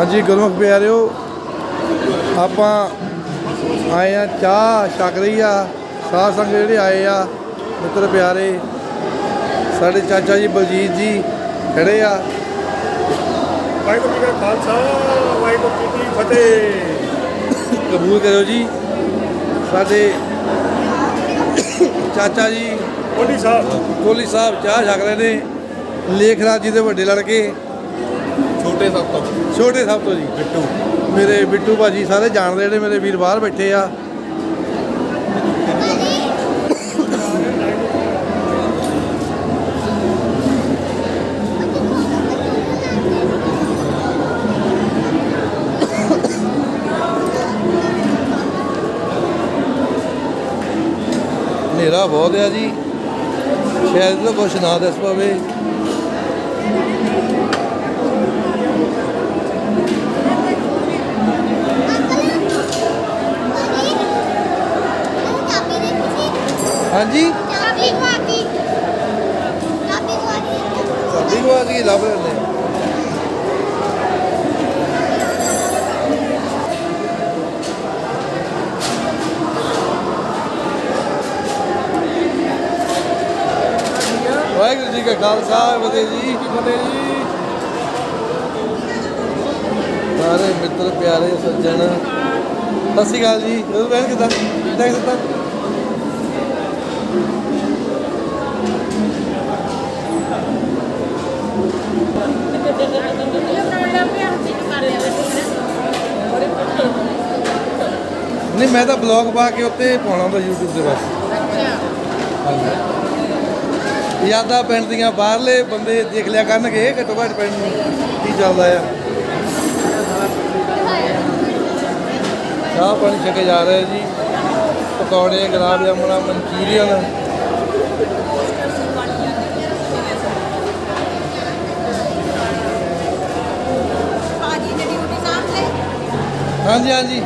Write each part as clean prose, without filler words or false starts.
हाँ जी गुरमुख प्यारिओ आप आए हैं चाह छक रही आ साध संग ਜਿਹੜੇ आए आ मित्र प्यारे साढ़े चाचा जी बलजीत जी खड़े आ। वाहिगुरू जी का खालसा वाहिगुरू जी की फतेह। कबूल करो जी साढ़े चाचा जी कोहली साहब चाह छक रहे ने लेख राज जी के ਵੱਡੇ लड़के छोटे सब तो जी बिट्टू मेरे बिट्टू भाजी सारे जानते हैं मेरे वीर बाहर बैठे आ। हनेरा बहुत है जी शायद तो कुछ ना दस पावे। हाँ जी चाबी गवा दी लभ रहे वाहिगुरू जी का खालसा फतेह जी सारे मित्र प्यारे सज्जन सत श्री अकाल जी बहन कितना नहीं मैं तो ब्लॉग पा के उत्ते पाना होंगे यूट्यूब के बस। यादा पिंड दियां बाहरले बंदे देख लिया करनगे घट्टो घट्ट पिंड की चलता है। चाह पानी छके जा रहे जी पकौड़े गुलाब जामुन मंचूरियन हाँ जी हाँ जी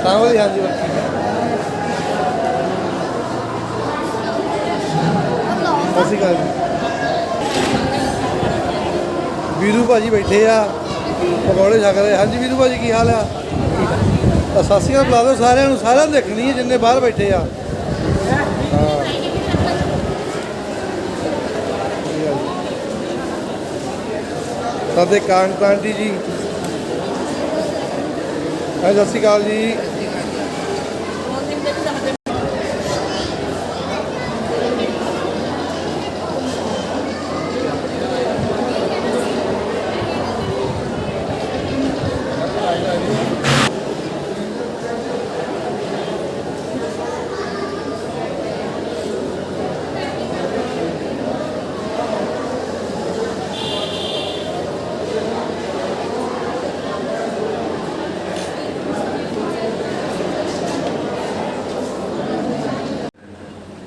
सावली हाँ जी सत श्री अकाल वीरू भाजी बैठे आ पकौड़े छक रहे। हाँ जी वीरू भाजी की हाल है सत श्री अकाल बुला दो सारे देखनी है जिन्ने बाहर बैठे आ। साडे कांत आंटी जी सत श्री अकाल जी।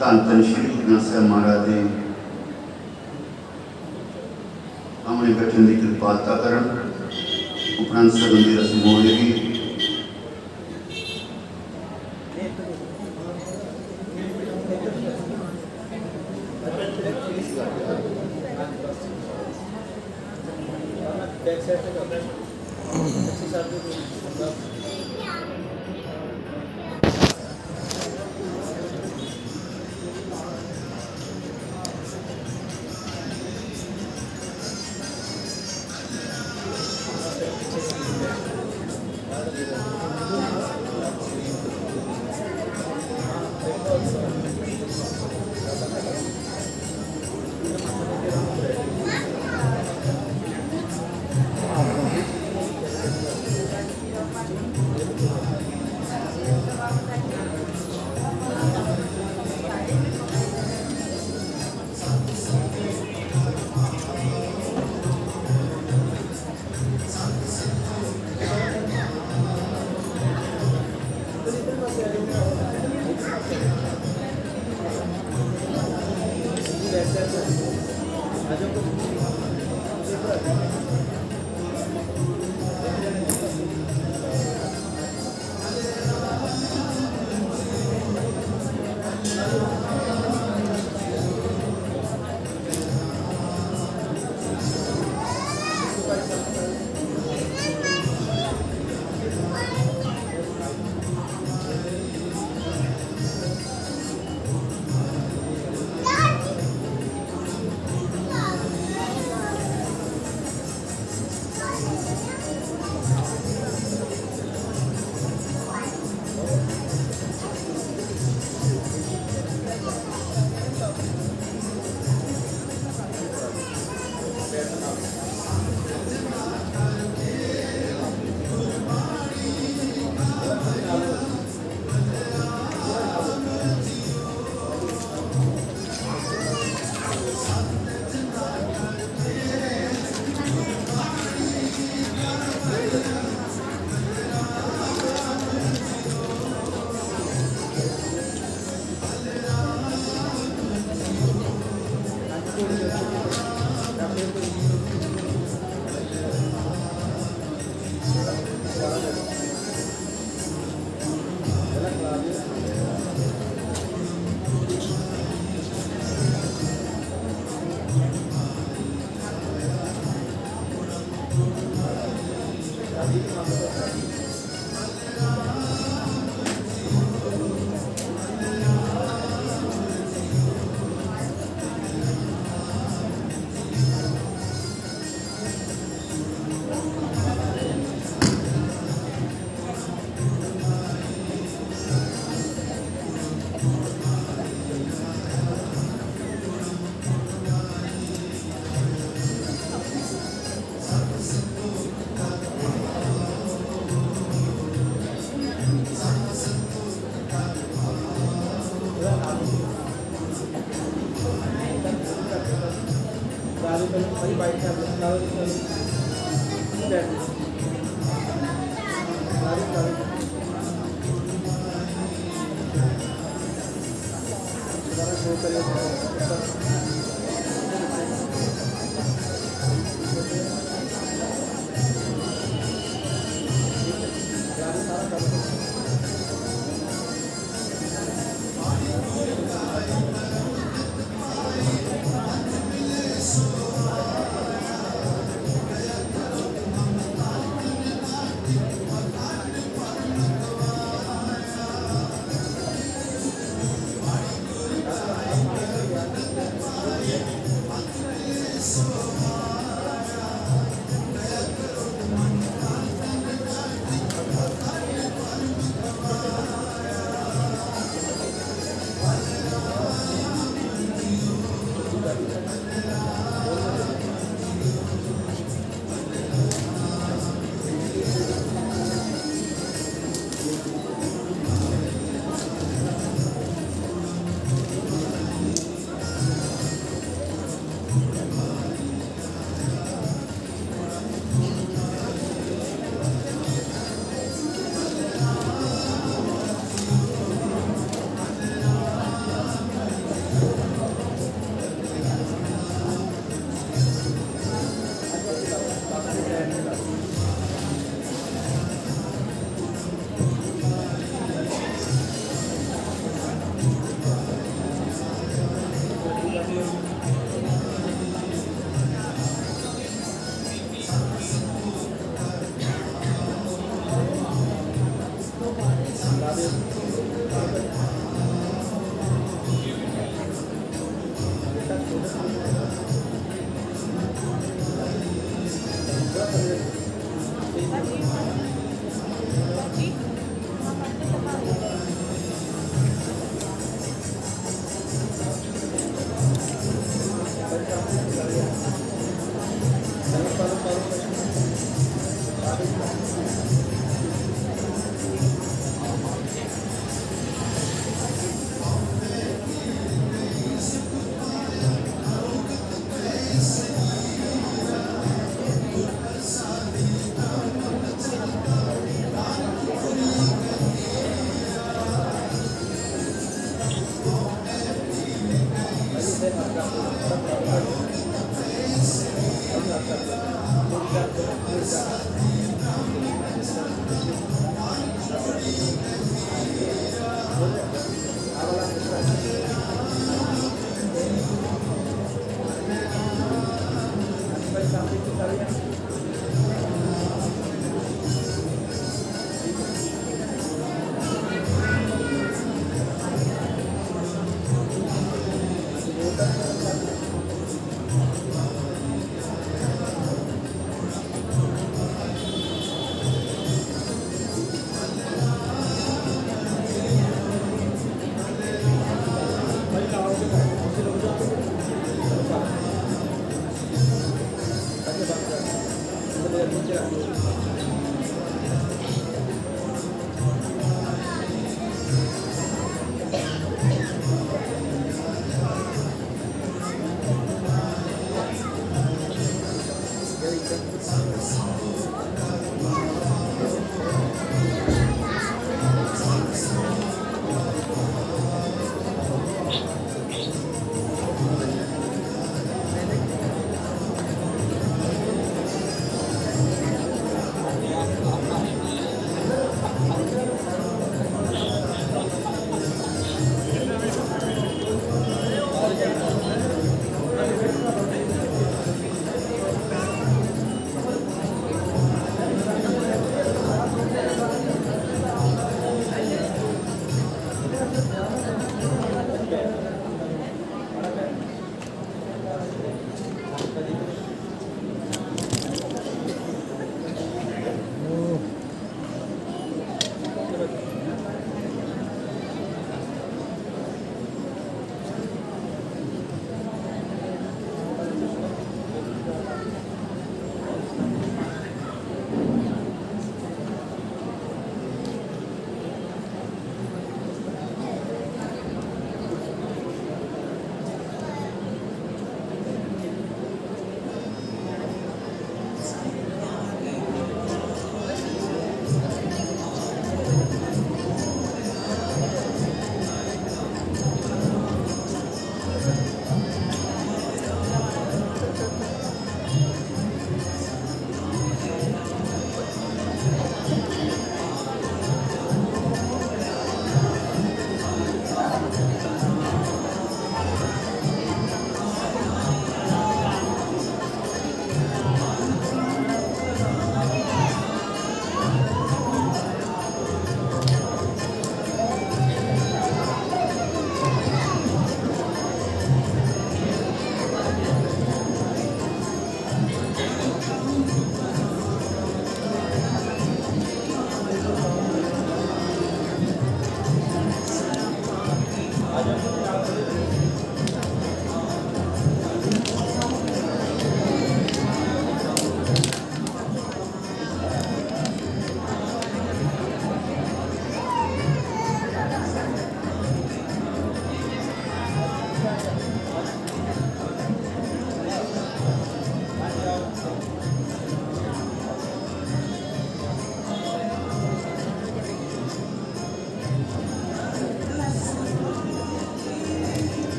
धन धन श्री गुरु साहब महाराज ने सामने बैठने की कृपालता करन उपरांत सगन की रस्म होगी।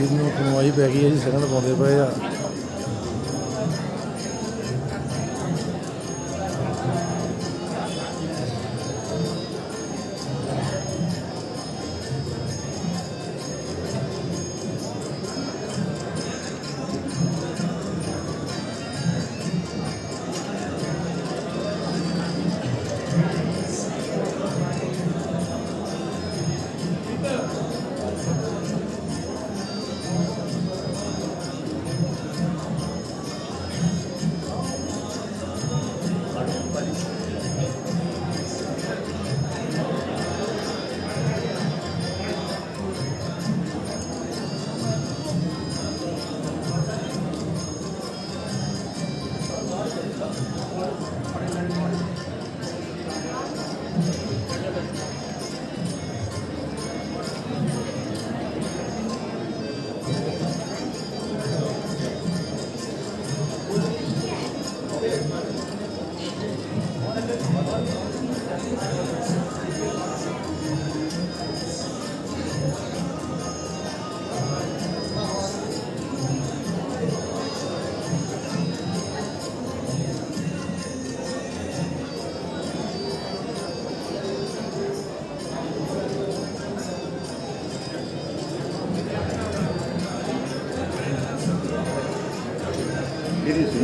ਬਲਜੀਤ ਨੂੰ ਖਨਵਾਈ ਪੈ ਗਈ ਹੈ ਜੀ, ਸਗਨ ਪਾਉਂਦੇ ਪਏ ਆ।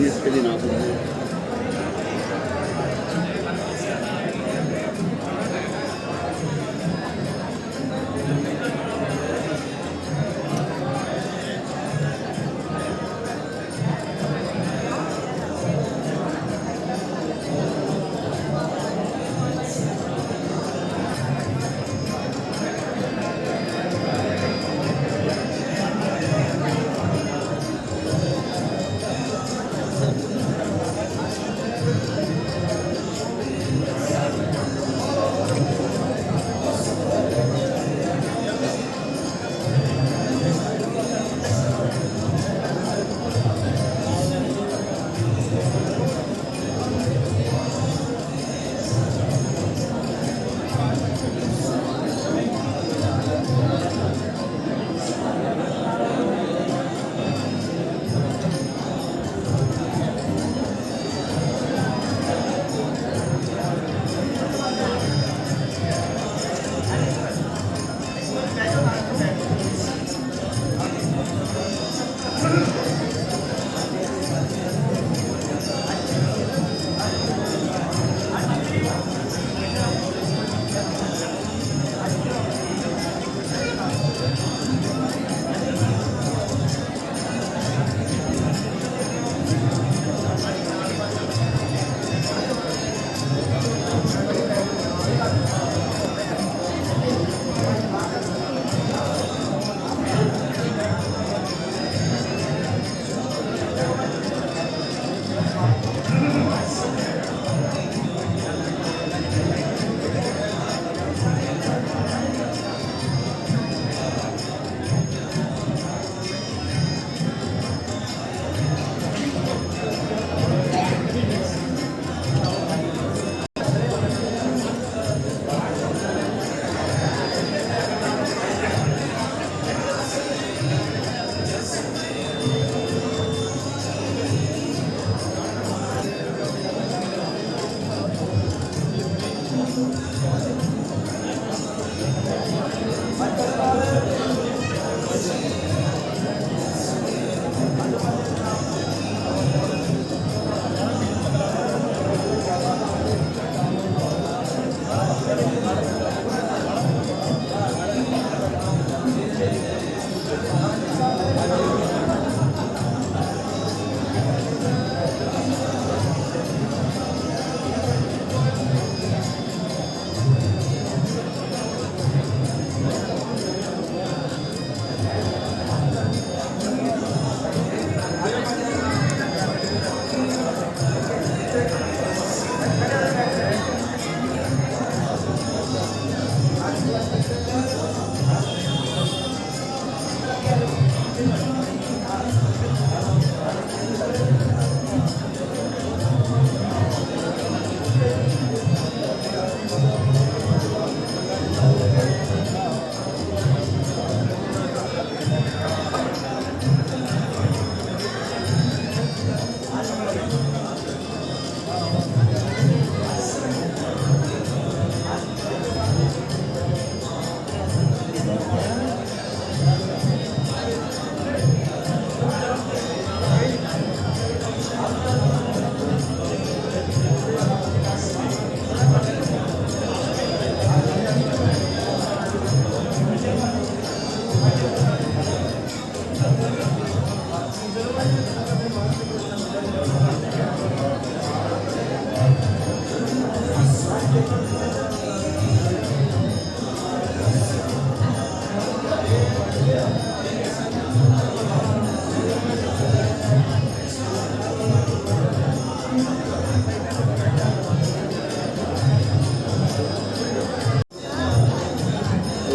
इसके लिए ना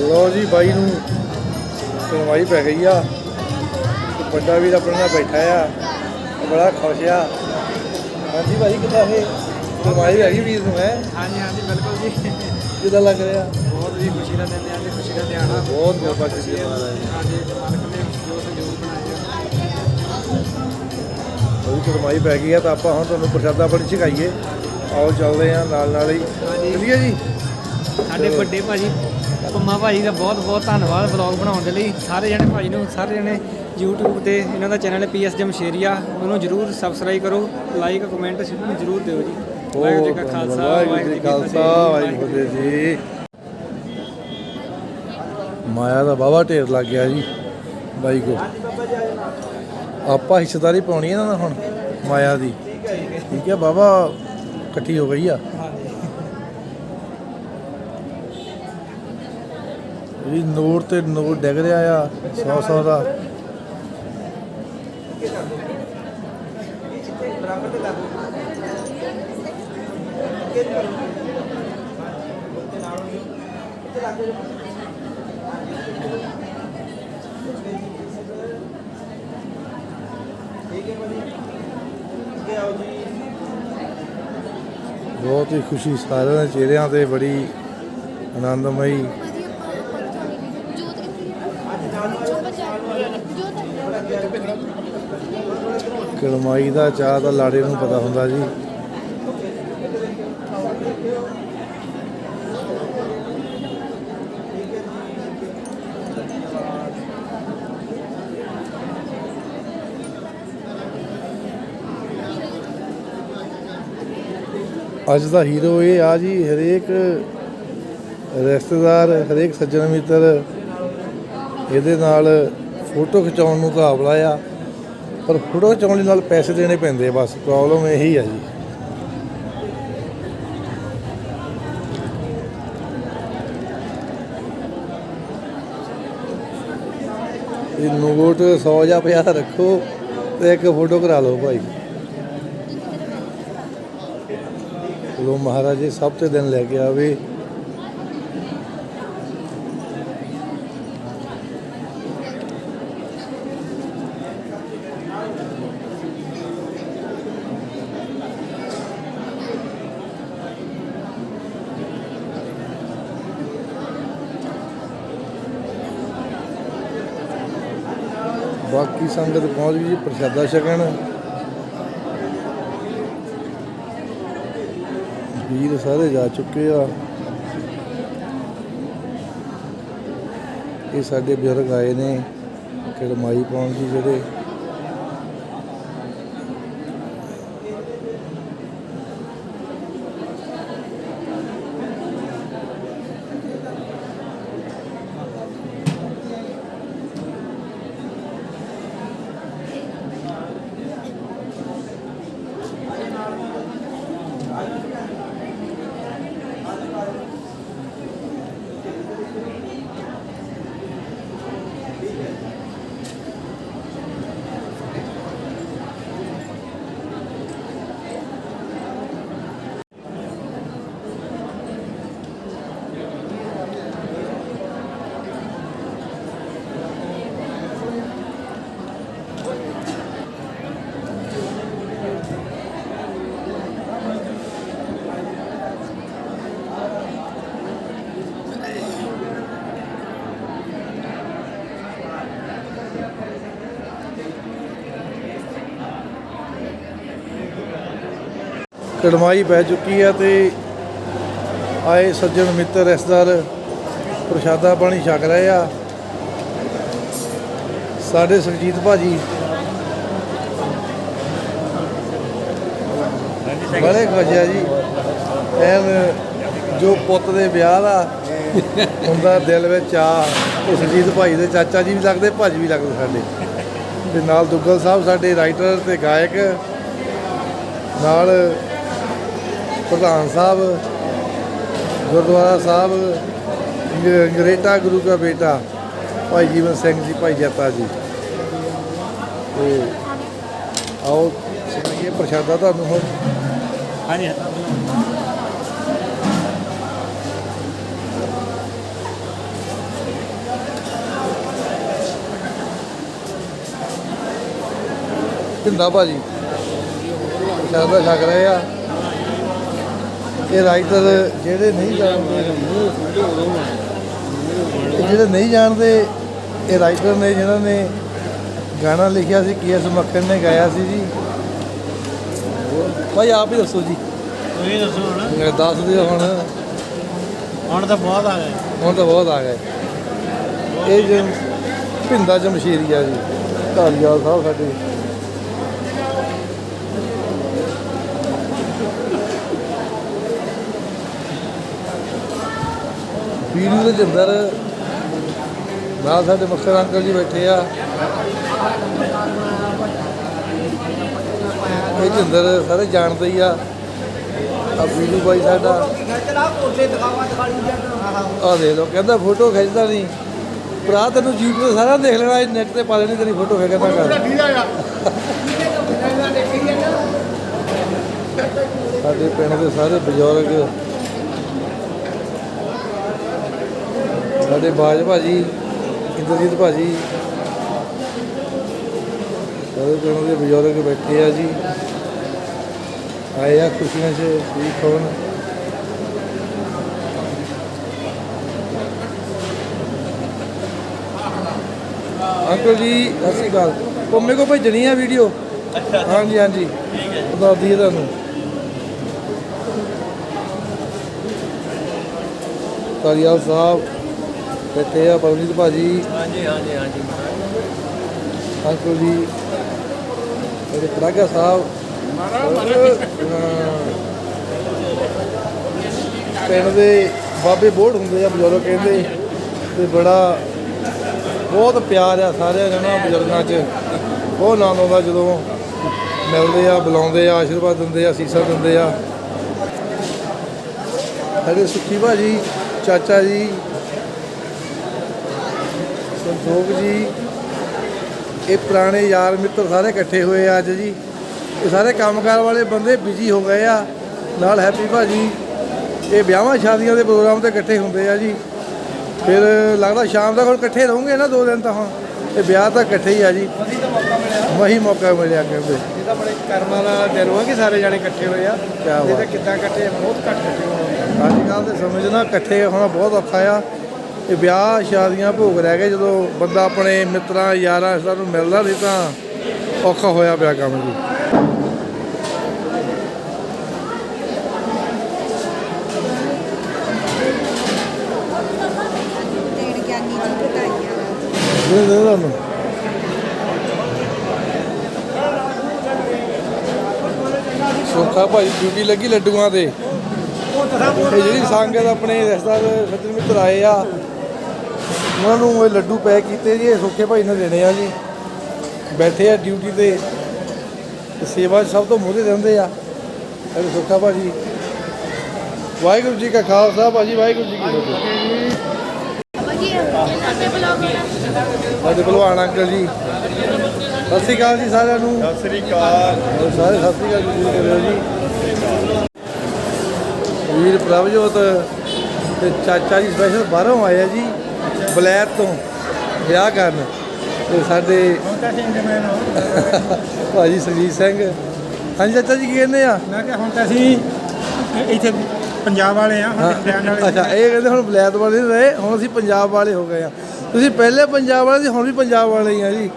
ਲੋ ਜੀ ਬਾਈ ਨੂੰ ਕਲਵਾਈ ਪੈ ਗਈ ਆ ਤੇ ਵੱਡਾ ਵੀਰ ਆਪਣੇ ਨਾਲ ਬੈਠਾ ਆ ਬੜਾ ਖੁਸ਼ ਆ। ਹਾਂਜੀ ਭਾਈ ਕਿੱਦਾਂ ਇਹ ਕਲਵਾਈ ਹੈਗੀ ਵੀਰ ਨੂੰ ਹੈ? ਹਾਂਜੀ ਹਾਂਜੀ ਬਿਲਕੁਲ ਜੀ। ਕਿੱਦਾਂ ਲੱਗ ਰਿਹਾ? ਬਹੁਤ ਜੀ ਖੁਸ਼ੀ ਦਾ ਦਿਨ ਹੈ ਜੀ, ਖੁਸ਼ੀ ਦਾ ਦਿਨ ਆ। ਬਹੁਤ ਕਿਰਪਾ ਕੀਤੀ ਹੈ ਮਹਾਰਾਜ ਨੇ। ਹਾਂਜੀ ਮਾਲਕ ਨੇ ਜੋ ਸੰਯੋਗ ਬਣਾਇਆ। ਉਹਦੀ ਕਲਵਾਈ ਪੈ ਗਈ ਆ ਤਾਂ ਆਪਾਂ ਹੁਣ ਤੁਹਾਨੂੰ ਪ੍ਰਸ਼ਾਦਾ ਪਾਣੀ ਛਕਾਈਏ। ਆਓ ਚੱਲਦੇ ਆ ਨਾਲ ਨਾਲ ਹੀ। ਚੱਲੀਏ ਜੀ। ਸਾਡੇ ਵੱਡੇ ਭਾਜੀ ਪੰਮਾ ਭਾਜੀ ਦਾ ਬਹੁਤ ਬਹੁਤ ਧੰਨਵਾਦ ਵਲੌਗ ਬਣਾਉਣ ਦੇ ਲਈ। ਸਾਰੇ ਜਣੇ ਭਾਜੀ ਨੂੰ ਸਾਰੇ ਜਣੇ YouTube ਤੇ ਇਹਨਾਂ ਦਾ ਚੈਨਲ ਹੈ PS ਜਮਸ਼ੇਰੀਆ, ਉਹਨੂੰ ਜਰੂਰ ਸਬਸਕ੍ਰਾਈਬ ਕਰੋ, ਲਾਈਕ ਕਮੈਂਟ ਜ਼ਰੂਰ ਦਿਓ ਜੀ। ਵਾਹਿਗੁਰੂ ਜੀ ਕਾ ਖਾਲਸਾ ਵਾਹਿਗੁਰੂ ਜੀ ਕਾ ਖਾਲਸਾ ਵਾਹਿਗੁਰੂ ਜੀ ਕੀ ਫਤਿਹ ਜੀ। ਮਾਇਆ ਦਾ ਬਾਵਾ ਢੇਰ ਲੱਗ ਗਿਆ ਜੀ ਬਾਈ ਕੋ। ਆਪਾਂ ਹਿੱਸੇਦਾਰੀ ਪਾਉਣੀ ਇਹਨਾਂ ਨਾਲ ਹੁਣ ਮਾਇਆ ਦੀ। ਠੀਕ ਹੈ ਬਾਬਾ ਇਕੱਠੀ ਹੋ ਗਈ ਆ ਇਹ ਨੋਟ ਤੇ ਨੋਟ ਡਿੱਗ ਰਿਹਾ ਆ 100 ਦਾ। ਬਹੁਤ ਹੀ ਖੁਸ਼ੀ ਸਾਰਿਆਂ ਦੇ ਚਿਹਰਿਆਂ ਤੇ, ਬੜੀ ਆਨੰਦਮਈ। ਕਲਮਾਈ ਦਾ ਚਾਹ ਤਾਂ ਲਾੜੇ ਨੂੰ ਪਤਾ ਹੁੰਦਾ ਜੀ। ਅੱਜ ਦਾ ਹੀਰੋ ਇਹ ਆ ਜੀ। ਹਰੇਕ ਰਿਸ਼ਤੇਦਾਰ, ਹਰੇਕ ਸੱਜਣ ਮਿੱਤਰ ਇਹਦੇ ਨਾਲ ਫੋਟੋ ਖਿਚਾਉਣ ਨੂੰ ਤਾਂ ਆਵਲਾ ਆ, ਪਰ ਫੋਟੋ ਖਿਚਾਉਣ ਲਈ ਨਾਲ ਪੈਸੇ ਦੇਣੇ ਪੈਂਦੇ। ਬਸ ਪ੍ਰੋਬਲਮ ਇਹੀ ਆ ਜੀ। ਇਹ ਨੋਟ 100 ਜਾਂ 50 ਰੱਖੋ ਤੇ ਇੱਕ ਫੋਟੋ ਕਰਾ ਲਓ ਭਾਈ। ਚਲੋ ਮਹਾਰਾਜ ਜੀ ਸਭ ਤੇ ਦਿਨ ਲੈ ਕੇ ਆਵੇ। ਬਾਕੀ ਸੰਗਤ ਪਹੁੰਚ ਗਈ ਜੀ ਪ੍ਰਸ਼ਾਦਾ ਛਕਣ। ਵੀਰ ਸਾਰੇ ਜਾ ਚੁੱਕੇ ਆ। ਇਹ ਸਾਡੇ ਬਜ਼ੁਰਗ ਆਏ ਨੇ ਕਲਮਾਈ ਪਾਉਣ ਜੀ ਜਿਹੜੇ। ਕੜਮਾਈ ਪੈ ਚੁੱਕੀ ਆ ਤੇ ਆਏ ਸੱਜਣ ਮਿੱਤਰ ਰਿਸ਼ਤੇਦਾਰ ਪ੍ਰਸ਼ਾਦਾ ਪਾਣੀ ਛਕ ਰਹੇ ਆ। ਸਾਡੇ ਸੁਰਜੀਤ ਭਾਜੀ ਬੜੇ ਖੁਸ਼ ਆ ਜੀ। ਐਨ ਜੋ ਪੁੱਤ ਦੇ ਵਿਆਹ ਦਾ ਹੁੰਦਾ ਦਿਲ ਵਿੱਚ ਆ। ਉਹ ਸੁਰਜੀਤ ਭਾਈ ਦੇ ਚਾਚਾ ਜੀ ਵੀ ਲੱਗਦੇ, ਭਾਜੀ ਵੀ ਲੱਗਦੇ ਸਾਡੇ। ਤੇ ਨਾਲ ਦੁੱਗਲ ਸਾਹਿਬ ਸਾਡੇ ਰਾਈਟਰ ਤੇ ਗਾਇਕ, ਨਾਲ ਪ੍ਰਧਾਨ ਸਾਹਿਬ ਗੁਰਦੁਆਰਾ ਸਾਹਿਬ ਅੰਗਰੇਟਾ ਗੁਰੂ ਦਾ ਬੇਟਾ ਭਾਈ ਜੀਵਨ ਸਿੰਘ ਜੀ, ਭਾਈ ਜੱਤਾ ਜੀ। ਤੇ ਆਓ ਸੁਣੀਏ ਪ੍ਰਸ਼ਾਦਾ ਤੁਹਾਨੂੰ ਹੁਣ। ਹਾਂਜੀ ਢਿੰਦਾ ਭਾਜੀ ਪ੍ਰਸ਼ਾਦਾ ਛਕ ਰਹੇ ਆ। ਇਹ ਰਾਈਟਰ ਜਿਹੜੇ ਨਹੀਂ ਜਾਣਦੇ ਇਹ ਰਾਈਟਰ ਨੇ ਜਿਨ੍ਹਾਂ ਨੇ ਗਾਣਾ ਲਿਖਿਆ ਸੀ ਕੇ.ਐਸ. ਮੱਖਣ ਨੇ ਗਾਇਆ ਸੀ ਜੀ। ਭਾਈ ਆਪ ਹੀ ਦੱਸੋ ਜੀ। ਤੁਸੀਂ ਦੱਸੋ ਹੁਣ। ਦੱਸ ਦਿਓ ਹੁਣ ਤਾਂ ਬਹੁਤ ਆ ਗਏ। ਹੁਣ ਤਾਂ ਬਹੁਤ ਆ ਗਏ। ਇਹ ਭਿੰਦਾ ਜਮਸ਼ੇਰੀਆ ਜੀ ਧਾਲੀਵਾਲ ਸਾਹਿਬ ਸਾਡੇ। ਵੀਰੂ ਦੇ ਜਿੰਦਰ ਨਾਲ ਸਾਡੇ ਮੁਖਤਰ ਅੰਕਲ ਜੀ ਬੈਠੇ ਆ। ਇਹ ਜਿੰਦਰ ਸਾਰੇ ਜਾਣਦੇ ਹੀ ਆ। ਆ ਵੀਰੂ ਬਾਈ ਸਾਡਾ ਆ ਦੇ ਲੋ ਕਹਿੰਦਾ ਫੋਟੋ ਖਿੱਚਦਾ ਨਹੀਂ ਭਰਾ, ਤੈਨੂੰ YouTube ਤੇ ਸਾਰਾ ਦੇਖ ਲੈਣਾ, ਨੈਟ ਤੇ ਪਾ ਲੈਣੀ ਤੇਰੀ ਫੋਟੋ ਖਿੱਚਦਾ ਕਰ। ਸਾਡੇ ਪਿੰਡ ਦੇ ਸਾਰੇ ਬਜ਼ੁਰਗ, ਸਾਡੇ ਬਾਜ ਭਾਜੀ, ਇੰਦਰਜੀਤ ਭਾਜੀ, ਸਾਰੇ ਪਿੰਡ ਦੇ ਬਜ਼ੁਰਗ ਬੈਠੇ ਆ ਜੀ। ਆਏ ਆ ਖੁਸ਼ੀਆਂ 'ਚ ਠੀਕ ਹੋਣ। ਅੰਕਲ ਜੀ ਸਤਿ ਸ਼੍ਰੀ ਅਕਾਲ। ਪੰਮੇ ਕੋ ਭੇਜਣੀ ਆ ਵੀਡੀਓ। ਹਾਂਜੀ ਹਾਂਜੀ ਦੱਸ ਦਈਏ ਤੁਹਾਨੂੰ। ਧਾਲੀਵਾਲ ਸਾਹਿਬ ਬੈਠੇ ਆ, ਪਰਮਜੀਤ ਭਾਜੀ। ਹਾਂਜੀ ਹਾਂਜੀ ਹਾਂਜੀ ਅੰਕਲ ਜੀ ਮੇਰੇ ਪੜਾਗਾ ਸਾਹਿਬ। ਪਿੰਡ ਦੇ ਬਾਬੇ ਬੋੜ ਹੁੰਦੇ ਆ ਬਜ਼ੁਰਗ ਕਹਿੰਦੇ, ਤੇ ਬੜਾ ਬਹੁਤ ਪਿਆਰ ਆ ਸਾਰਿਆਂ ਜਣਾ ਬਜ਼ੁਰਗਾਂ 'ਚ। ਬਹੁਤ ਆਨੰਦ ਆਉਂਦਾ ਜਦੋਂ ਮਿਲਦੇ ਆ, ਬੁਲਾਉਂਦੇ ਆ, ਆਸ਼ੀਰਵਾਦ ਦਿੰਦੇ ਆ, ਅਸੀਸਾਂ ਦਿੰਦੇ ਆ। ਸਾਡੇ ਸੁੱਖੀ ਭਾਜੀ, ਚਾਚਾ ਜੀ, ਸੰਤੋਖ ਜੀ, ਇਹ ਪੁਰਾਣੇ ਯਾਰ ਮਿੱਤਰ ਸਾਰੇ ਇਕੱਠੇ ਹੋਏ ਆ ਅੱਜ ਜੀ। ਇਹ ਸਾਰੇ ਕੰਮਕਾਰ ਵਾਲੇ ਬੰਦੇ ਬਿਜੀ ਹੋ ਗਏ ਆ। ਨਾਲ ਹੈਪੀ ਭਾਜੀ, ਇਹ ਵਿਆਹਾਂ ਸ਼ਾਦੀਆਂ ਦੇ ਪ੍ਰੋਗਰਾਮ ਤੇ ਇਕੱਠੇ ਹੁੰਦੇ ਆ ਜੀ। ਫਿਰ ਲੱਗਦਾ ਸ਼ਾਮ ਤੱਕ ਹੁਣ ਇਕੱਠੇ ਰਹੋਗੇ ਨਾ 2 ਦਿਨ ਤਾਂ। ਹੁਣ ਇਹ ਵਿਆਹ ਤਾਂ ਇਕੱਠੇ ਹੀ ਆ ਜੀ। ਵਹੀ ਮੌਕਾ ਮਿਲਿਆ ਕਹਿੰਦੇ। ਇਹ ਤਾਂ ਬੜੇ ਕਰਮਾਂ ਦਾ ਦਿਨ ਹੋਆ ਕਿ ਸਾਰੇ ਜਾਣੇ ਇਕੱਠੇ ਹੋਏ ਆ। ਕਿਆ ਇਹ ਤਾਂ ਬਾਤ। ਕਿੱਦਾਂ ਇਕੱਠੇ, ਬਹੁਤ ਘੱਟ ਇਕੱਠੇ ਹੋਏ। ਅੱਜ ਕੱਲ੍ਹ ਦੇ ਸਮੇਂ 'ਚ ਨਾ ਇਕੱਠੇ ਹੋਣਾ ਬਹੁਤ ਔਖਾ ਆ। ਇਹ ਵਿਆਹ ਸ਼ਾਦੀਆਂ ਭੋਗ ਰਹਿ ਗਏ। ਜਦੋਂ ਬੰਦਾ ਆਪਣੇ ਮਿੱਤਰਾਂ ਯਾਰਾਂ ਰਿਸ਼ਤੇਦਾਰਾਂ ਨੂੰ ਮਿਲਦਾ ਨਹੀਂ ਤਾਂ ਔਖਾ ਹੋਇਆ ਪਿਆ ਕੰਮ ਜੀ। ਦੇਣ ਗਿਆਨੀ ਜੀ ਵਧਾਈਆਂ। ਦੇ ਤੁਹਾਨੂੰ ਸੋਖਾ ਭਾਈ ਡਿਊਟੀ ਲੱਗੀ ਲੱਡੂਆਂ ਤੇ। ਇਹ ਜਿਹੜੀ ਸੰਗਤ ਆਪਣੇ ਰਿਸ਼ਤੇਦਾਰ ਸੱਜਣ ਮਿੱਤਰ ਆਏ ਆ, ਉਹਨਾਂ ਨੂੰ ਇਹ ਲੱਡੂ ਪੈਕ ਕੀਤੇ ਜੀ। ਇਹ ਸੋਖੇ ਭਾਈ ਨੇ ਦੇਣੇ ਆ ਜੀ। ਬੈਠੇ ਆ ਡਿਊਟੀ ਤੇ, ਸੇਵਾ 'ਚ ਸਭ ਤੋਂ ਮੂਹਰੇ ਰਹਿੰਦੇ ਆ ਸਾਡੇ ਸੋਖਾ ਭਾਜੀ। ਵਾਹਿਗੁਰੂ ਜੀ ਕਾ ਖਾਲਸਾ ਭਾਜੀ, ਵਾਹਿਗੁਰੂ ਜੀ ਕੀ ਫਤਿਹ। ਸਾਡੇ ਭਲਵਾਨ ਅੰਕਲ ਜੀ ਸਤਿ ਸ਼੍ਰੀ ਅਕਾਲ ਜੀ ਸਾਰਿਆਂ ਨੂੰ। ਸਤਿ ਸ੍ਰੀ ਅਕਾਲ। ਸਾਰੇ ਸਤਿ ਸ਼੍ਰੀ ਅਕਾਲ ਜੀ ਕਰਿਓ ਜੀ। ਵੀਰ ਪ੍ਰਭਜੋਤ ਤੇ ਚਾਚਾ ਜੀ ਸਪੈਸ਼ਲ ਬਾਹਰੋਂ ਆਏ ਆ ਜੀ, ਬਲੈਤ ਤੋਂ ਵਿਆਹ ਕਰਨ। ਤੇ ਸਾਡੇ ਭਾਜੀ ਸੁਰਜੀਤ ਸਿੰਘ। ਹਾਂਜੀ ਚਾਚਾ ਜੀ ਕੀ ਕਹਿੰਦੇ ਆ? ਮੈਂ ਕਿਹਾ ਹੁਣ ਤਾਂ ਅਸੀਂ ਇੱਥੇ ਪੰਜਾਬ ਵਾਲੇ ਆ, ਹੁਣ ਹਰਿਆਣਾ ਵਾਲੇ। ਅੱਛਾ, ਇਹ ਕਹਿੰਦੇ ਹੁਣ ਬਲੈਤ ਵਾਲੇ ਨਹੀਂ ਰਹੇ, ਹੁਣ ਅਸੀਂ ਪੰਜਾਬ ਵਾਲੇ ਹੋ ਗਏ ਆ। ਤੁਸੀਂ ਪਹਿਲੇ ਪੰਜਾਬ ਵਾਲੇ ਸੀ, ਹੁਣ ਵੀ ਪੰਜਾਬ ਵਾਲੇ ਹੀ ਆ ਜੀ।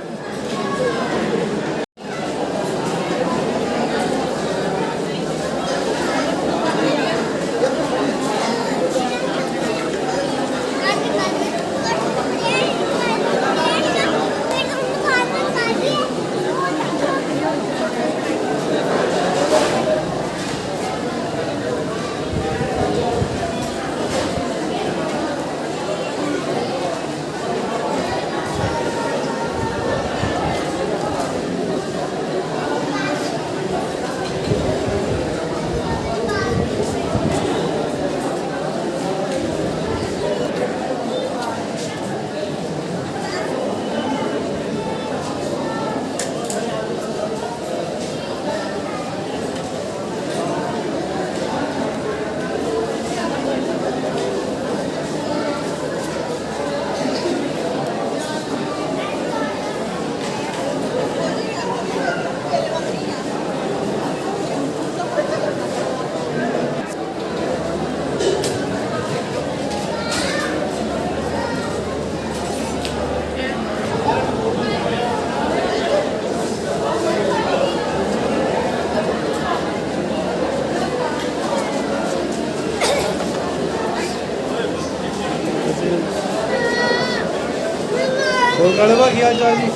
ਹੋਰ ਕਾਲੇ ਭਾ ਕੀ ਹਾਲ ਚਾਲ ਜੀ?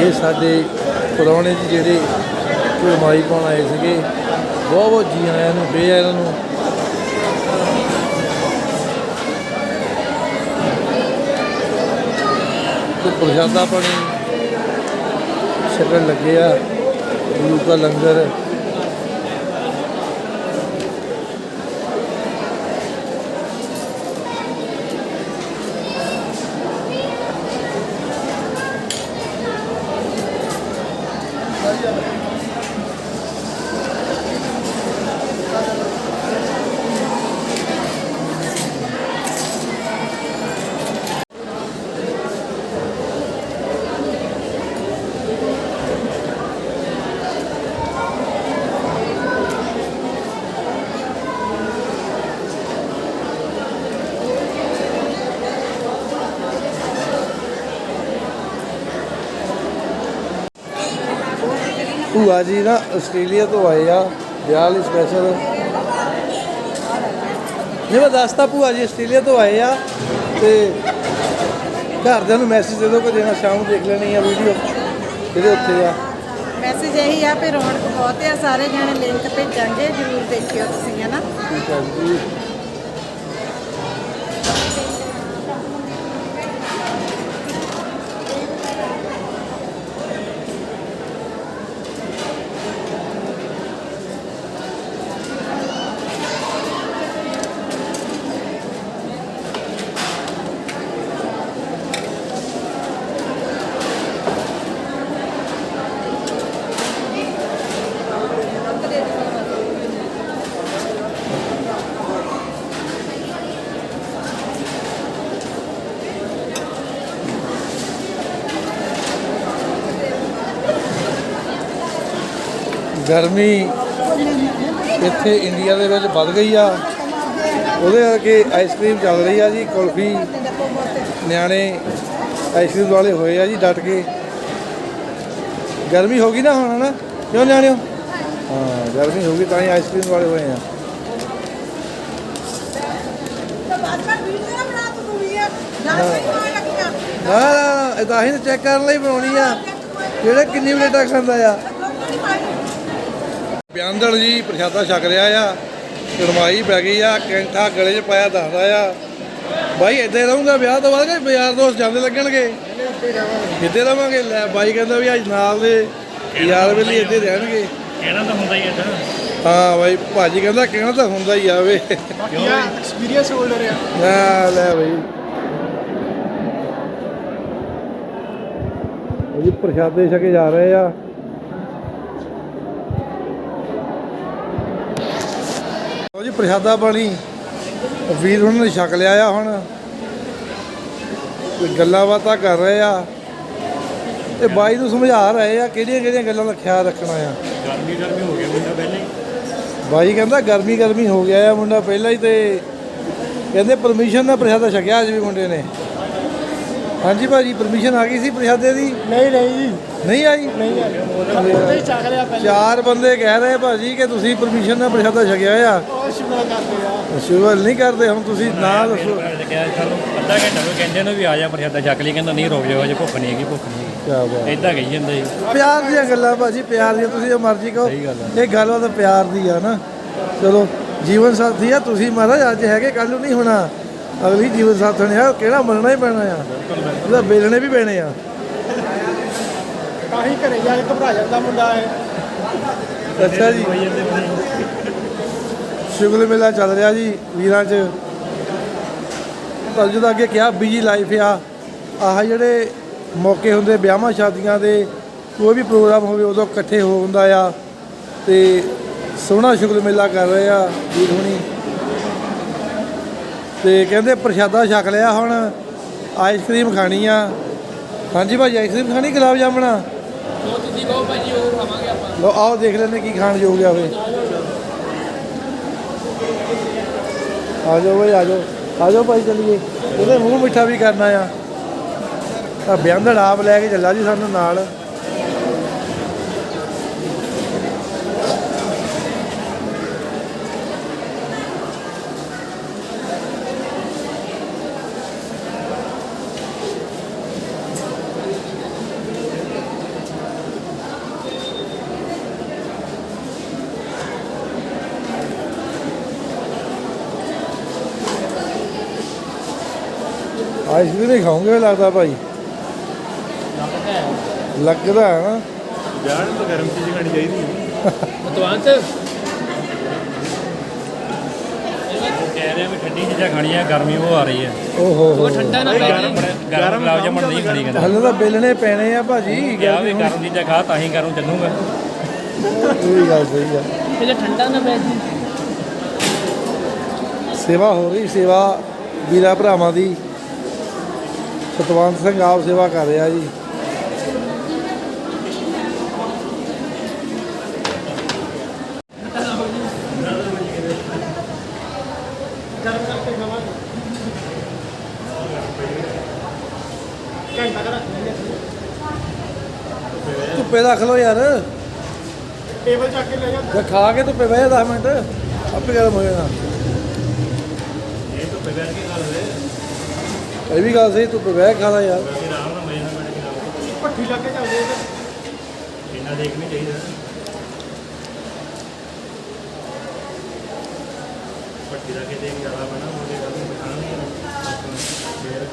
ਇਹ ਸਾਡੇ ਪੁਰਾਣੇ ਜੀ ਜਿਹੜੇ ਕੁੜਮਾਈ ਪਾਉਣ ਆਏ ਸੀਗੇ, ਬਹੁਤ ਬਹੁਤ ਜੀ ਆਇਆਂ ਨੂੰ ਫੇਰ ਇਹਨਾਂ ਨੂੰ। ਤੇ ਪ੍ਰਸ਼ਾਦਾ ਪਾਣੀ ਛਕਣ ਲੱਗੇ ਆ, ਗੁਰੂ ਦਾ ਲੰਗਰ। ਭੂਆ ਜੀ ਨਾ ਆਸਟ੍ਰੇਲੀਆ ਤੋਂ ਆਏ ਆ ਵਿਆਹ ਲਈ ਸਪੈਸ਼ਲ। ਨਹੀਂ ਮੈਂ ਦੱਸਤਾ, ਭੂਆ ਜੀ ਆਸਟ੍ਰੇਲੀਆ ਤੋਂ ਆਏ ਆ ਤੇ ਘਰਦਿਆਂ ਨੂੰ ਮੈਸੇਜ ਦੇ ਦਿਓ ਕਿ ਦੇਣਾ, ਸ਼ਾਮ ਨੂੰ ਦੇਖ ਲੈਣੀ ਆ ਵੀਡੀਓ ਇਹਦੇ ਉੱਤੇ ਆ। ਮੈਸੇਜ ਇਹੀ ਆ ਵੀ ਰੌਣਕ ਬਹੁਤ ਆ, ਸਾਰੇ ਜਣੇ ਲਿੰਕ ਭੇਜਾਂਗੇ, ਜ਼ਰੂਰ ਦੇਖਿਓ ਤੁਸੀਂ, ਹੈ ਨਾ। ਠੀਕ ਹੈ ਜੀ। ਗਰਮੀ ਇੱਥੇ ਇੰਡੀਆ ਦੇ ਵਿੱਚ ਵੱਧ ਗਈ ਆ, ਉਹਦੇ ਕਰਕੇ ਆਈਸਕ੍ਰੀਮ ਚੱਲ ਰਹੀ ਆ ਜੀ, ਕੁਲਫੀ। ਨਿਆਣੇ ਆਈਸਕ੍ਰੀਮ ਵਾਲੇ ਹੋਏ ਆ ਜੀ ਡਟ ਕੇ। ਗਰਮੀ ਹੋ ਗਈ ਨਾ ਹੁਣ, ਨਾ ਕਿਉਂ ਨਿਆਣਿਓ? ਹਾਂ ਗਰਮੀ ਹੋ ਗਈ ਤਾਂ ਹੀ ਆਈਸਕ੍ਰੀਮ ਵਾਲੇ ਹੋਏ ਆ। ਨਾ ਤਾਂ ਹੀ ਚੈੱਕ ਕਰਨ ਲਈ ਬਣਾਉਣੀ ਆ, ਜਿਹੜੇ ਕਿੰਨੀ ਪਲੇਟਾਂ ਖਾਂਦਾ ਆ। ਬਿਆੰਦੜ ਜੀ ਪ੍ਰਸ਼ਾਦਾ ਛਕ ਰਿਹਾ ਆ, ਕੜਮਾਈ ਪੈ ਗਈ ਆ, ਕੈਂਠਾ ਗਲੇ 'ਚ ਪਾਇਆ ਦੱਸਦਾ ਆ। ਬਾਈ ਇੱਦਾਂ ਰਹੂੰਗਾ ਵਿਆਹ ਤੋਂ ਬਾਅਦ ਕਿ ਯਾਰ ਦੋਸਤ ਜਾਂਦੇ ਲੱਗਣਗੇ? ਇੱਦਾਂ ਰਵਾਂਗੇ। ਲੈ ਬਾਈ ਕਹਿੰਦਾ ਵੀ ਅੱਜ ਨਾਲ ਦੇ ਯਾਰ ਵੇਲੇ ਇੱਦਾਂ ਰਹਿਣਗੇ। ਕਹਿਣਾ ਤਾਂ ਹੁੰਦਾ ਹੀ ਹੈ। ਹਾਂ ਬਾਈ ਭਾਜੀ ਕਹਿੰਦਾ ਕਹਿਣਾ ਤਾਂ ਹੁੰਦਾ ਹੀ ਆ ਵੇ। ਐਕਸਪੀਰੀਅੰਸ ਹੋਲਡਰ ਆ। ਲੈ ਬਾਈ ਉਹ ਜੀ ਪ੍ਰਸ਼ਾਦੇ ਛਕੇ ਜਾ ਰਹੇ ਆ। ਉਹ ਜੀ ਪ੍ਰਸ਼ਾਦਾ ਪਾਣੀ ਵੀਰ ਉਹਨਾਂ ਨੇ ਛਕ ਲਿਆ ਆ। ਹੁਣ ਕੋਈ ਗੱਲਾਂ ਬਾਤਾਂ ਕਰ ਰਹੇ ਆ ਤੇ ਬਾਈ ਨੂੰ ਸਮਝਾ ਰਹੇ ਆ ਕਿਹੜੀਆਂ ਕਿਹੜੀਆਂ ਗੱਲਾਂ ਦਾ ਖਿਆਲ ਰੱਖਣਾ ਆ। ਗਰਮੀ ਹੋ ਗਿਆ ਮੁੰਡਾ ਪਹਿਲਾਂ ਹੀ। ਬਾਈ ਕਹਿੰਦਾ ਗਰਮੀ ਹੋ ਗਿਆ ਆ ਮੁੰਡਾ ਪਹਿਲਾਂ ਹੀ, ਤੇ ਕਹਿੰਦੇ ਪਰਮਿਸ਼ਨ ਨਾਲ ਪ੍ਰਸ਼ਾਦਾ ਛਕਿਆ ਅੱਜ ਵੀ ਮੁੰਡੇ ਨੇ। ਹਾਂਜੀ ਭਾਜੀ ਪਰਮਿਸ਼ਨ ਆ ਗਈ ਸੀ ਪ੍ਰਸ਼ਾਦੇ ਦੀ? ਨਹੀਂ ਜੀ, ਨਹੀਂ ਆਈ। ਨਹੀਂ ਚੱਕ ਲਿਆ ਪਹਿਲਾਂ। 4 ਬੰਦੇ ਕਹਿ ਰਹੇ ਭਾਜੀ ਕਿ ਤੁਸੀਂ ਪਰਮਿਸ਼ਨ ਨਾਲ ਪ੍ਰਸ਼ਾਦਾ ਛਕਿਆ ਆ। ਉਹ ਸ਼ਿਮਲਾ ਕਰਦੇ ਆ। ਸ਼ੁਗਲ ਨਹੀਂ ਕਰਦੇ। ਹੁਣ ਤੁਸੀਂ ਨਾ ਦੱਸੋ। ਕਿਹਾ ਸਾਨੂੰ ਅੱਧਾ ਘੰਟਾ ਹੋ ਕਹਿੰਦੇ ਨੂੰ ਵੀ ਆ ਜਾ ਪ੍ਰਸ਼ਾਦਾ ਛਕ ਲਈ, ਕਹਿੰਦਾ ਨਹੀਂ ਰੁਕ ਜਾਓ ਅਜੇ ਭੁੱਖ ਨਹੀਂ ਹੈਗੀ। ਕਿਆ ਬਾਤ। ਇੱਦਾਂ ਕਹੀ ਜਾਂਦਾ ਜੀ। ਪਿਆਰ ਦੀਆਂ ਗੱਲਾਂ ਭਾਜੀ, ਪਿਆਰ ਦੀਆਂ। ਤੁਸੀਂ ਜੋ ਮਰਜ਼ੀ ਕਹੋ, ਇਹ ਗੱਲਬਾਤ ਤਾਂ ਪਿਆਰ ਦੀ ਆ ਨਾ। ਚਲੋ ਜੀਵਨ ਸਾਥੀ ਆ ਤੁਸੀਂ ਮਹਾਰਾਜ, ਅੱਜ ਹੈਗੇ ਕੱਲ੍ਹ ਨੂੰ ਨਹੀਂ ਹੋਣਾ। ਅਗਲੀ ਜੀਵਨ ਸਾਥੀ ਆ ਕਿਹੜਾ ਮੰਨਣਾ ਹੀ ਪੈਣਾ ਆ, ਉਹਦਾ ਬੇਲਣੇ ਵੀ ਪੈਣੇ ਆ। ਕਾਹੀ ਘਰੇ ਜਾ ਕੇ ਘਬਰਾ ਜਾਂਦਾ ਮੁੰਡਾ ਹੈ। ਅੱਛਾ ਜੀ। ਸ਼ੁਗਲ ਮੇਲਾ ਚੱਲ ਰਿਹਾ ਜੀ ਵੀਰਾਂ 'ਚ। ਤੁਹਾਨੂੰ ਜਦੋਂ ਅੱਗੇ ਕਿਹਾ ਬਿਜੀ ਲਾਈਫ ਆ, ਆਹ ਜਿਹੜੇ ਮੌਕੇ ਹੁੰਦੇ ਵਿਆਹਾਂ ਸ਼ਾਦੀਆਂ ਦੇ, ਕੋਈ ਵੀ ਪ੍ਰੋਗਰਾਮ ਹੋਵੇ ਉਦੋਂ ਇਕੱਠੇ ਹੋ ਹੁੰਦਾ ਆ। ਤੇ ਸੋਹਣਾ ਸ਼ੁਗਲ ਮੇਲਾ ਕਰ ਰਹੇ ਆ ਵੀਰ ਹੁਣੀ। ਤੇ ਕਹਿੰਦੇ ਪ੍ਰਸ਼ਾਦਾ ਛਕ ਲਿਆ, ਹੁਣ ਆਈਸਕ੍ਰੀਮ ਖਾਣੀ ਆ। ਹਾਂਜੀ ਭਾਜੀ ਆਈਸਕ੍ਰੀਮ ਖਾਣੀ, ਗੁਲਾਬ ਜਾਮਣਾ? ਤੁਸੀਂ ਕਹੋ ਭਾਜੀ, ਉਹ ਖਾਵਾਂਗੇ ਆਪਾਂ। ਲਓ ਆਓ ਦੇਖ ਲੈਂਦੇ ਕੀ ਖਾਣ ਯੋਗ ਆ ਹੋਵੇ। ਆ ਜਾਓ ਭਾਈ, ਆ ਜਾਓ ਭਾਈ, ਚੱਲੀਏ। ਉਹਦੇ ਮੂੰਹ ਮਿੱਠਾ ਵੀ ਕਰਨਾ ਆ। ਤਾਂ ਬਿਆੰਦੜ ਆਪ ਲੈ ਕੇ ਚੱਲਾ ਜੀ ਸਾਨੂੰ ਨਾਲ। ਆਈਸਕ੍ਰੀਮ ਹੀ ਖਾਓਗੇ ਲੱਗਦਾ ਭਾਈ। ਲੱਗਦਾ ਹੈ ਨਾ। ਜਾਣ ਤਾਂ ਗਰਮ ਚੀਜ਼ ਖਾਣੀ ਚਾਹੀਦੀ ਹੈ। ਮਤਵਾਂਤ ਕਹਿ ਰਿਹਾ ਵੀ ਠੰਡੀ ਚੀਜ਼ਾਂ ਖਾਣੀਆਂ, ਗਰਮੀ ਉਹ ਆ ਰਹੀ ਹੈ। ਓਹੋ ਹੋ ਠੰਡਾ ਨਾ ਗਰਮ ਗੁਲਾਬ ਜਾਮਣ ਨਹੀਂ ਖਾਣੀ ਕਹਿੰਦਾ। ਹਲੇ ਤਾਂ ਬੇਲਣੇ ਪੈਣੇ ਆ ਭਾਜੀ। ਕਿਹਾ ਵੀ ਗਰਮ ਚੀਜ਼ਾਂ ਖਾ ਤਾਂ ਹੀ ਗਰਮ ਚੱਲੂਗਾ। ਇਹ ਵੀ ਗੱਲ ਸਹੀ ਆ। ਪਹਿਲੇ ਠੰਡਾ ਨਾ ਪੈ ਜੀ। ਸੇਵਾ ਹੋ ਰਹੀ, ਸੇਵਾ ਵੀਰਾਂ ਭਰਾਵਾਂ ਦੀ। ਸਤਵੰਤ ਸਿੰਘ ਆਪ ਸੇਵਾ ਕਰ ਰਿਹਾ ਜੀ। ਧੁੱਪੇ ਰੱਖ ਲਓ ਯਾਰ। ਟੇਬਲ ਚੱਕ ਕੇ ਲੈ ਜਾ। ਜੇ ਖਾ ਕੇ ਧੁੱਪੇ ਬਹਿ ਜਾ 10 ਮਿੰਟ, ਆਪੇ ਗਰਮ ਹੋ ਜਾਣਾ। ਇਹ ਤਾਂ ਬੈਠ ਕੇ ਖਾ ਲਵੇ। ਇਹ ਵੀ ਗੱਲ ਸਹੀ, ਧੁੱਪੇ ਬਹਿ ਕੇ ਖਾ ਲਾ ਯਾਰ। ਆਰਾਮ ਨਾਲ ਮਜ਼ੇ ਨਾਲ ਬੈਠ ਕੇ ਖਾਓ। ਭੱਠੀ ਲਾ ਕੇ ਚੱਲਦੇ ਇੰਨਾ ਦੇਖ ਨਹੀਂ ਚਾਹੀਦਾ। ਪੱਟੀ ਦਾ ਕਿਤੇ ਜ਼ਿਆਦਾ ਬਣਾ ਉਹਦੇ ਨਾਲ ਪਛਾਣ ਨਹੀਂ ਫੇਰ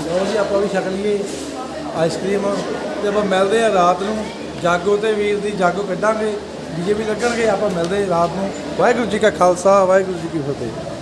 ਲਓ ਜੀ ਆਪਾਂ ਵੀ ਛਕ ਲਈਏ ਆਈਸਕ੍ਰੀਮ ਤੇ ਆਪਾਂ ਮਿਲਦੇ ਆ ਰਾਤ ਨੂੰ। ਜਾਗੋ ਤੇ ਵੀਰ ਦੀ ਜਾਗੋ ਕੱਢਾਂਗੇ, ਡੀਜੇ ਵੀ ਲੱਗਣਗੇ। ਆਪਾਂ ਮਿਲਦੇ ਰਾਤ ਨੂੰ। ਵਾਹਿਗੁਰੂ ਜੀ ਕਾ ਖਾਲਸਾ, ਵਾਹਿਗੁਰੂ ਜੀ ਕੀ ਫਤਿਹ।